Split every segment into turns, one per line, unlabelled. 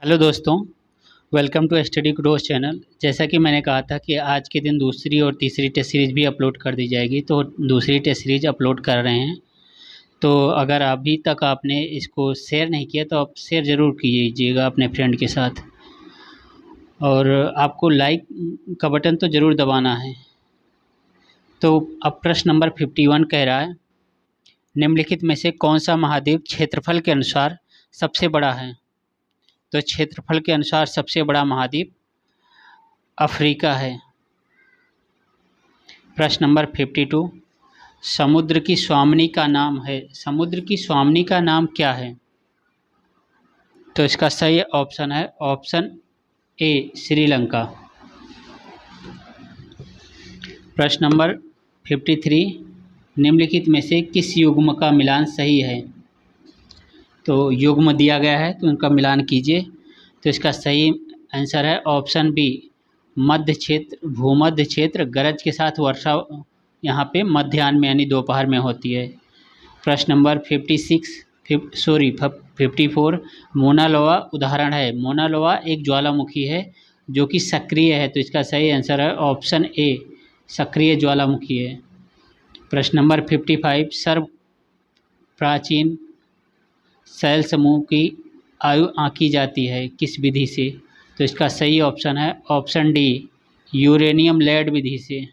Hello दोस्तों। Welcome to study growth channel. जैसा कि मैंने कहा था कि आज के दिन दूसरी और तीसरी टेस्ट सीरीज़ भी अपलोड कर दी जाएगी, तो दूसरी टेस्ट सीरीज़ अपलोड कर रहे हैं। तो अगर अभी तक आपने इसको शेयर नहीं किया तो आप शेयर ज़रूर कीजिएगा अपने फ्रेंड के साथ, और आपको लाइक का बटन तो ज़रूर दबाना है। तो अब प्रश्न नंबर 51 कह रहा है, निम्नलिखित में से कौन सा महाद्वीप क्षेत्रफल के अनुसार सबसे बड़ा है? तो क्षेत्रफल के अनुसार सबसे बड़ा महाद्वीप अफ्रीका है। प्रश्न नंबर 52, समुद्र की स्वामिनी का नाम है। समुद्र की स्वामिनी का नाम क्या है? तो इसका सही ऑप्शन है ऑप्शन ए, श्रीलंका। प्रश्न नंबर 53, निम्नलिखित में से किस युग्म का मिलान सही है? तो युग्म दिया गया है तो उनका मिलान कीजिए। तो इसका सही आंसर है ऑप्शन बी, मध्य क्षेत्र, भूमध्य क्षेत्र। गरज के साथ वर्षा यहाँ पे मध्याह्न में यानी दोपहर में होती है। प्रश्न नंबर 54, मोना लोआ उदाहरण है। मोना लोआ एक ज्वालामुखी है जो कि सक्रिय है, तो इसका सही आंसर है ऑप्शन ए, सक्रिय ज्वालामुखी है। प्रश्न नंबर 55, सर्व प्राचीन शैल समूह की आयु आंकी जाती है किस विधि से? तो इसका सही ऑप्शन है ऑप्शन डी, यूरेनियम लेड विधि से।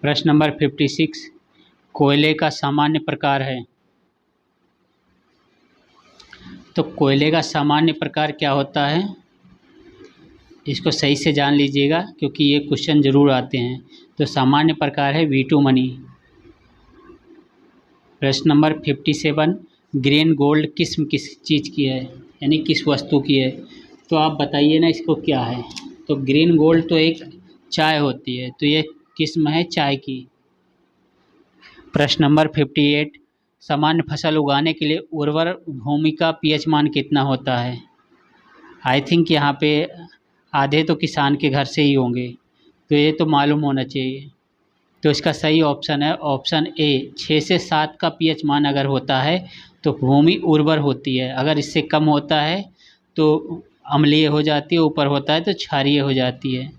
प्रश्न नंबर 56, कोयले का सामान्य प्रकार है। तो कोयले का सामान्य प्रकार क्या होता है, इसको सही से जान लीजिएगा क्योंकि ये क्वेश्चन जरूर आते हैं। तो सामान्य प्रकार है बिटुमनी। प्रश्न नंबर 57, ग्रीन गोल्ड किस्म किस चीज़ की है, यानी किस वस्तु की है? तो आप बताइए ना इसको क्या है। तो ग्रीन गोल्ड तो एक चाय होती है, तो ये किस्म है चाय की। प्रश्न नंबर 58, सामान्य फसल उगाने के लिए उर्वर भूमि का पीएच मान कितना होता है? आई थिंक यहाँ पे आधे तो किसान के घर से ही होंगे, तो ये तो मालूम होना चाहिए। तो इसका सही ऑप्शन है ऑप्शन ए, 6 से 7 का पीएच मान अगर होता है तो भूमि उर्वर होती है। अगर इससे कम होता है तो अम्लीय हो जाती है, ऊपर होता है तो क्षारीय हो जाती है।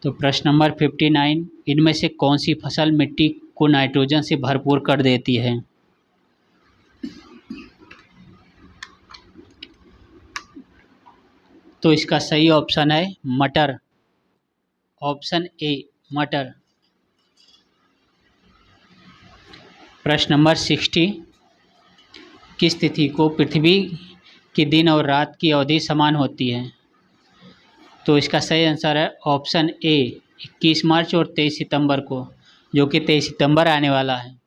तो प्रश्न नंबर 59, इनमें से कौन सी फसल मिट्टी को नाइट्रोजन से भरपूर कर देती है? तो इसका सही ऑप्शन है मटर, ऑप्शन ए, मटर। प्रश्न नंबर 60, किस तिथि को पृथ्वी की दिन और रात की अवधि समान होती है? तो इसका सही आंसर है ऑप्शन ए, 21 मार्च और 23 सितंबर को, जो कि 23 सितंबर आने वाला है।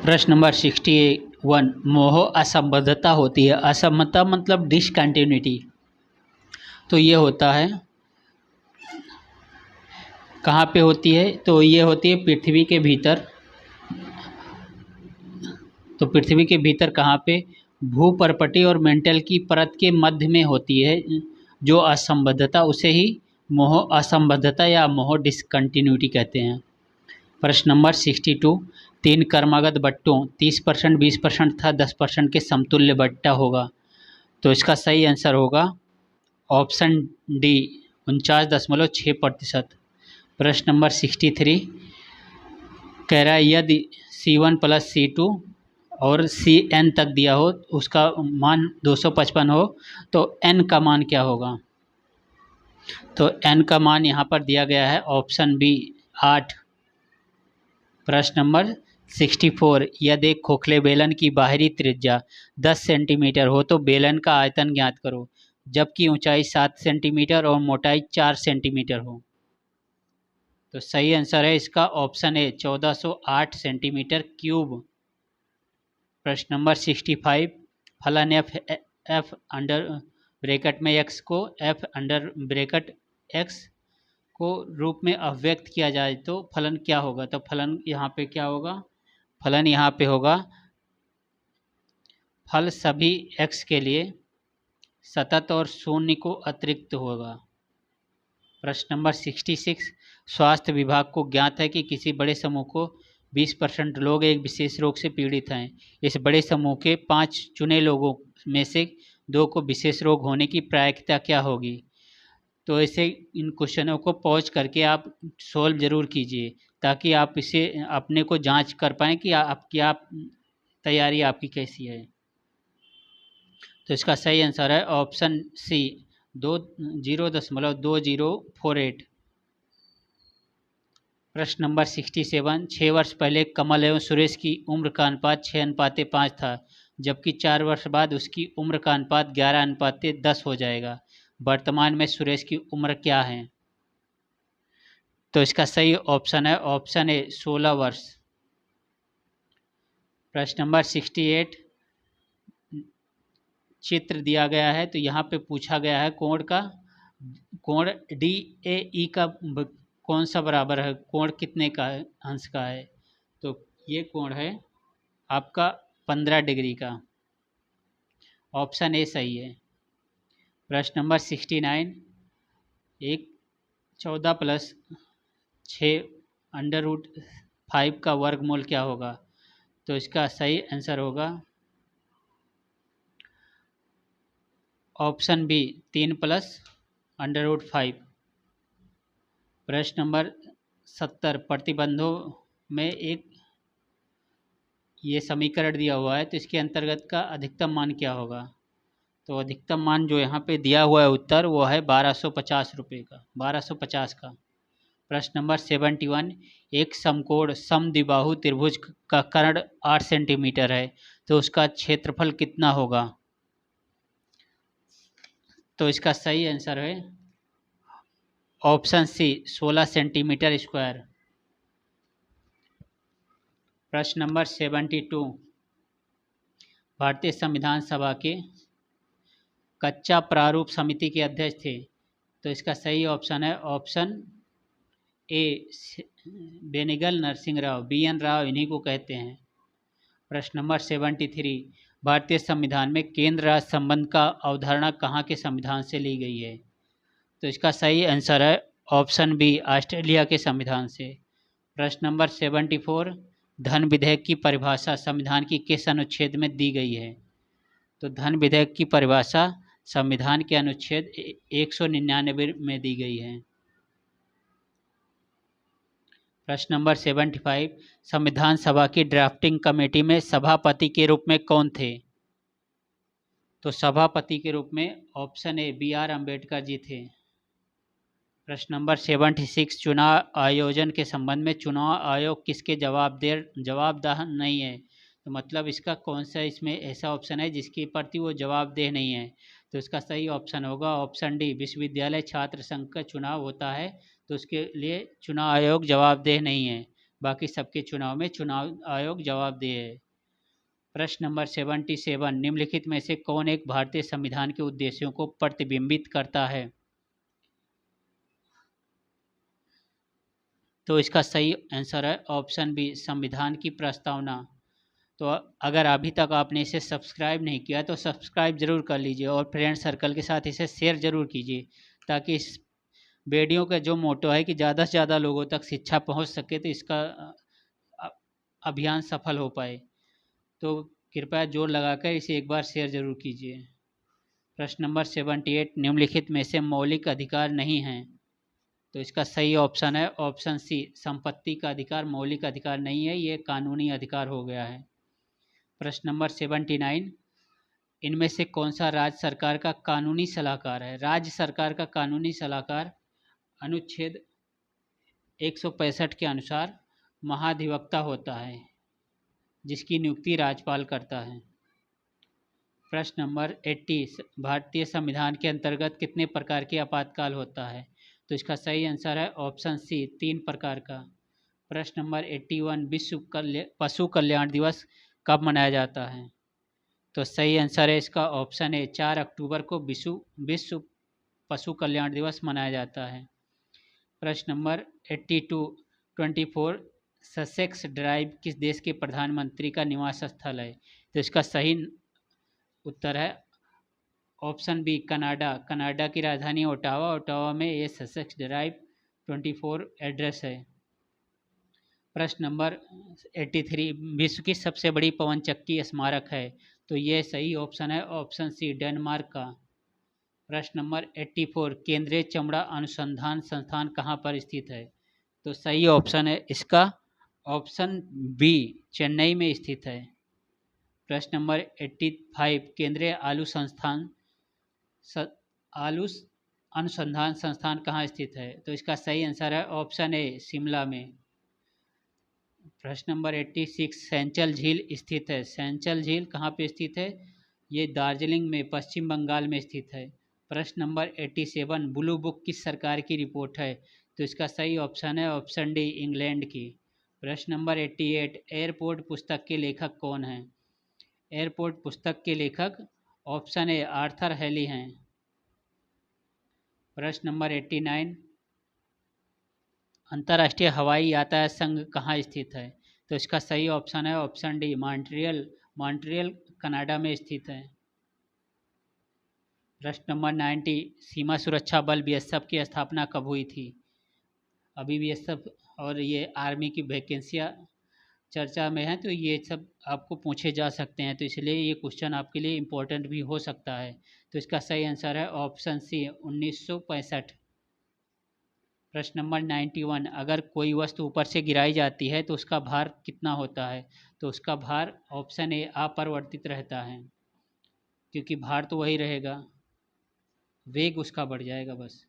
प्रश्न नंबर 61, मोह असंबद्धता होती है। असंबद्धता मतलब डिसकंटिन्यूटी। तो ये होता है, कहाँ पे होती है? तो ये होती है पृथ्वी के भीतर। तो पृथ्वी के भीतर कहाँ पे? भूपर्पटी और मेंटल की परत के मध्य में होती है जो असंबद्धता, उसे ही मोह असंबद्धता या मोह डिसकंटिन्यूटी कहते हैं। प्रश्न नंबर 62, 3 क्रमागत बट्टों 30%, 20% तथा 10% के समतुल्य बट्टा होगा। तो इसका सही आंसर होगा ऑप्शन डी, 49.6%। प्रश्न नंबर 63, कह रहा है यदि C1 + C2 और Cn तक दिया हो, उसका मान 255 हो, तो n का मान क्या होगा? तो n का मान यहाँ पर दिया गया है ऑप्शन बी, 8। प्रश्न नंबर 64, यदि एक खोखले बेलन की बाहरी त्रिज्या 10 सेंटीमीटर हो तो बेलन का आयतन ज्ञात करो, जबकि ऊंचाई 7 सेंटीमीटर और मोटाई 4 सेंटीमीटर हो। तो सही आंसर है इसका ऑप्शन ए, 1408 सेंटीमीटर क्यूब। प्रश्न नंबर 65, फलन एफ अंडर ब्रैकेट में एक्स को एफ अंडर ब्रैकेट एक्स को रूप में अभिव्यक्त किया जाए तो फलन क्या होगा? तो फलन यहाँ पे क्या होगा? फलन यहाँ पे होगा फल सभी x के लिए सतत और शून्य को अतिरिक्त होगा। प्रश्न नंबर 66, स्वास्थ्य विभाग को ज्ञात है कि किसी बड़े समूह को 20% लोग एक विशेष रोग से पीड़ित हैं। इस बड़े समूह के 5 चुने लोगों में से 2 को विशेष रोग होने की प्रायिकता क्या होगी? तो ऐसे इन क्वेश्चनों को पॉज करके आप सॉल्व ज़रूर कीजिए ताकि आप इसे अपने को जांच कर पाएँ कि आप तैयारी आपकी कैसी है। तो इसका सही आंसर है ऑप्शन सी 0.2048। प्रश्न नंबर 67, 6 वर्ष पहले कमल एवं सुरेश की उम्र का अनुपात 6:5 था, जबकि 4 वर्ष बाद उसकी उम्र का अनुपात 11:10 हो जाएगा। वर्तमान में सुरेश की उम्र क्या है? तो इसका सही ऑप्शन है ऑप्शन ए 16 वर्ष। प्रश्न नंबर 68, चित्र दिया गया है तो यहाँ पे पूछा गया है कोण डी ए ई का कौन सा बराबर है, कोण कितने का अंश का है? तो ये कोण है आपका 15 डिग्री का। ऑप्शन ए सही है। प्रश्न नंबर 69, 14 + 6 √5 का वर्गमूल क्या होगा? तो इसका सही आंसर होगा ऑप्शन बी 3 + √5। प्रश्न नंबर 70, प्रतिबंधों में एक ये समीकरण दिया हुआ है तो इसके अंतर्गत का अधिकतम मान क्या होगा? तो अधिकतम मान जो यहाँ पे दिया हुआ है उत्तर वो है 1250 रुपये का, 1250 का। प्रश्न नंबर 71, एक समकोण समद्विबाहु त्रिभुज का कर्ण 8 सेंटीमीटर है तो उसका क्षेत्रफल कितना होगा? तो इसका सही आंसर है ऑप्शन सी 16 सेंटीमीटर स्क्वायर। प्रश्न नंबर 72, भारतीय संविधान सभा के कच्चा प्रारूप समिति के अध्यक्ष थे तो इसका सही ऑप्शन है option A Benegal Narasimha Rao, BN Rao इन्हीं को कहते हैं। प्रश्न नंबर 73, भारतीय संविधान में केंद्र राज्य संबंध का अवधारणा कहाँ के संविधान से ली गई है? तो इसका सही आंसर है ऑप्शन बी ऑस्ट्रेलिया के संविधान से। प्रश्न नंबर 74, धन विधेयक की परिभाषा संविधान की किस अनुच्छेद में दी गई है? तो धन विधेयक की परिभाषा संविधान के अनुच्छेद 199 में दी गई है। प्रश्न नंबर 75, संविधान सभा की ड्राफ्टिंग कमेटी में सभापति के रूप में कौन थे? तो सभापति के रूप में option A BR Ambedkar ji थे। प्रश्न नंबर 76, चुनाव आयोजन के संबंध में चुनाव आयोग किसके जवाबदेह नहीं है? तो मतलब इसका कौन सा इसमें ऐसा ऑप्शन है जिसके प्रति वो जवाबदेह नहीं है? तो इसका सही ऑप्शन होगा ऑप्शन डी विश्वविद्यालय छात्र संघ का चुनाव होता है तो उसके लिए चुनाव आयोग जवाबदेह नहीं है, बाकी सबके चुनाव में चुनाव आयोग जवाबदेह है। प्रश्न नंबर 77, निम्नलिखित में से कौन एक भारतीय संविधान के उद्देश्यों को प्रतिबिंबित करता है? तो इसका सही आंसर है ऑप्शन बी संविधान की प्रस्तावना। तो अगर अभी तक आपने इसे सब्सक्राइब नहीं किया तो सब्सक्राइब ज़रूर कर लीजिए और फ्रेंड सर्कल के साथ इसे शेयर ज़रूर कीजिए ताकि इस वीडियो का जो मोटो है कि ज़्यादा से ज़्यादा लोगों तक शिक्षा पहुंच सके तो इसका अभियान सफल हो पाए। तो कृपया जोर लगाकर इसे एक बार शेयर ज़रूर कीजिए। प्रश्न नंबर 78, निम्नलिखित में से मौलिक अधिकार नहीं हैं? तो इसका सही ऑप्शन है ऑप्शन सी संपत्ति का अधिकार मौलिक अधिकार नहीं है, ये कानूनी अधिकार हो गया है। प्रश्न नंबर 79, इनमें से कौन सा राज्य सरकार का कानूनी सलाहकार है? राज्य सरकार का कानूनी सलाहकार अनुच्छेद 165 के अनुसार महाधिवक्ता होता है जिसकी नियुक्ति राज्यपाल करता है। प्रश्न नंबर 80, भारतीय संविधान के अंतर्गत कितने प्रकार के आपातकाल होता है? तो इसका सही आंसर है ऑप्शन सी 3 प्रकार का। प्रश्न नंबर 81, विश्व पशु कल्याण दिवस कब मनाया जाता है? तो सही आंसर है इसका ऑप्शन ए 4 अक्टूबर को विश्व पशु कल्याण दिवस मनाया जाता है। प्रश्न नंबर 24, ससेक्स ड्राइव किस देश के प्रधानमंत्री का निवास स्थल है? तो इसका सही उत्तर है ऑप्शन बी कनाडा। कनाडा की राजधानी ओटावा। ओटावा में ये ससेक्स ड्राइव 24 एड्रेस है। प्रश्न नंबर 83, विश्व की सबसे बड़ी पवन चक्की स्मारक है, तो ये सही ऑप्शन है ऑप्शन सी डेनमार्क का। प्रश्न नंबर 84, केंद्रीय चमड़ा अनुसंधान संस्थान कहाँ पर स्थित है, तो सही ऑप्शन है इसका ऑप्शन बी चेन्नई में स्थित है। प्रश्न नंबर 85, केंद्रीय आलू अनुसंधान संस्थान कहाँ स्थित है, तो इसका सही आंसर है ऑप्शन ए शिमला में। प्रश्न नंबर 86, सैंचल झील स्थित है। सैंचल झील कहाँ पे स्थित है, ये दार्जिलिंग में पश्चिम बंगाल में स्थित है। प्रश्न नंबर 87, ब्लू बुक किस सरकार की रिपोर्ट है, तो इसका सही ऑप्शन है ऑप्शन डी इंग्लैंड की। प्रश्न नंबर 88, एयरपोर्ट पुस्तक के लेखक कौन हैं। एयरपोर्ट पुस्तक के लेखक ऑप्शन ए आर्थर हेली हैं। प्रश्न नंबर 89, अंतर्राष्ट्रीय हवाई यातायात संघ कहाँ स्थित है, तो इसका सही ऑप्शन है option D Montreal. Montreal Canada में स्थित है। प्रश्न नंबर 90, सीमा सुरक्षा बल बीएसएफ की स्थापना कब हुई थी। अभी बीएसएफ और ये आर्मी की वैकेंसियाँ चर्चा में है, तो ये सब आपको पूछे जा सकते हैं, तो इसलिए ये क्वेश्चन आपके लिए इम्पोर्टेंट भी हो सकता है। तो इसका सही आंसर है ऑप्शन सी 1965। प्रश्न नंबर 91, अगर कोई वस्तु ऊपर से गिराई जाती है तो उसका भार कितना होता है, तो उसका भार ऑप्शन ए अपरिवर्तित रहता है, क्योंकि भार तो वही रहेगा, वेग उसका बढ़ जाएगा बस।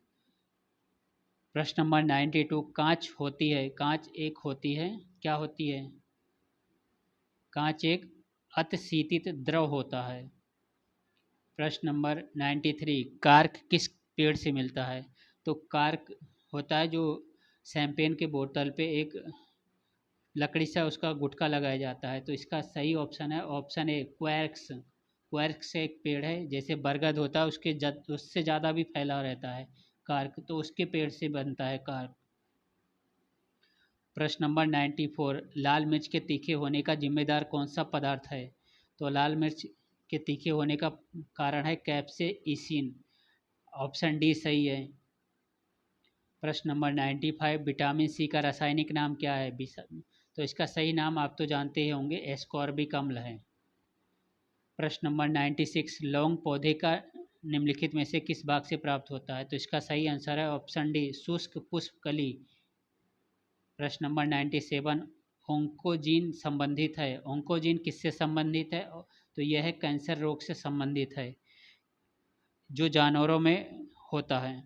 प्रश्न नंबर 92, कांच होती है, कांच एक होती है, क्या होती है, कांच एक अतिशीतित द्रव होता है। प्रश्न नंबर 93, कार्क किस पेड़ से मिलता है, तो कार्क होता है जो शैम्पेन के बोतल पे एक लकड़ी से उसका गुटका लगाया जाता है, तो इसका सही ऑप्शन है ऑप्शन ए क्वैर्क्स। क्वैर्क्स एक पेड़ है, जैसे बरगद होता है उससे ज़्यादा भी फैला रहता है कार्क, तो उसके पेड़ से बनता है कार्क। प्रश्न नंबर 94, लाल मिर्च के तीखे होने का जिम्मेदार कौन सा पदार्थ है, तो लाल मिर्च के तीखे होने का कारण है कैप्सेइसिन, ऑप्शन डी सही है। प्रश्न नंबर 95, विटामिन सी का रासायनिक नाम क्या है, तो इसका सही नाम आप तो जानते ही होंगे एस्कॉर्बिक अम्ल है। प्रश्न नंबर 96, लौंग पौधे का निम्नलिखित में से किस भाग से प्राप्त होता है, तो इसका सही आंसर है ऑप्शन डी शुष्क पुष्पकली। प्रश्न नंबर 97, ओंकोजीन संबंधित है, ओंकोजीन किससे संबंधित है, तो यह है कैंसर रोग से संबंधित है जो जानवरों में होता है।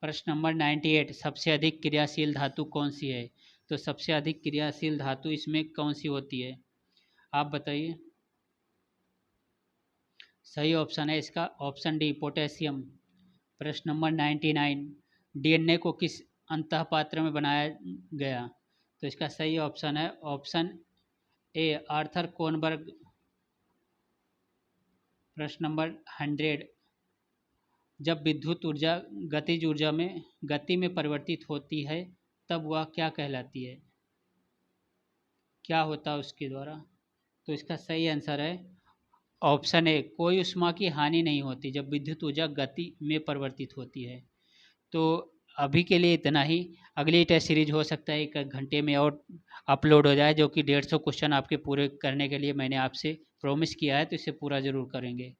प्रश्न नंबर 98, सबसे अधिक क्रियाशील धातु कौन सी है, तो सबसे अधिक क्रियाशील धातु इसमें कौन सी होती है, आप बताइए। सही ऑप्शन है इसका ऑप्शन डी पोटेशियम। प्रश्न नंबर 99, डीएनए को किस अंतःपात्र में बनाया गया, तो इसका सही ऑप्शन है ऑप्शन ए आर्थर कोनबर्ग। प्रश्न नंबर 100, जब विद्युत ऊर्जा गतिज ऊर्जा में गति में परिवर्तित होती है तब वह क्या कहलाती है, क्या होता है उसके द्वारा, तो इसका सही आंसर है ऑप्शन ए कोई ऊष्मा की हानि नहीं होती जब विद्युत ऊर्जा गति में परिवर्तित होती है। तो अभी के लिए इतना ही, अगली टेस्ट सीरीज हो सकता है 1 घंटे में और अपलोड हो जाए, जो कि 150 क्वेश्चन आपके पूरे करने के लिए मैंने आपसे प्रॉमिस किया है, तो इसे पूरा ज़रूर करेंगे।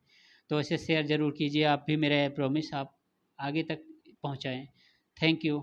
तो इसे शेयर ज़रूर कीजिए आप भी, मेरा प्रॉमिस आप आगे तक पहुंचाएं। Thank you.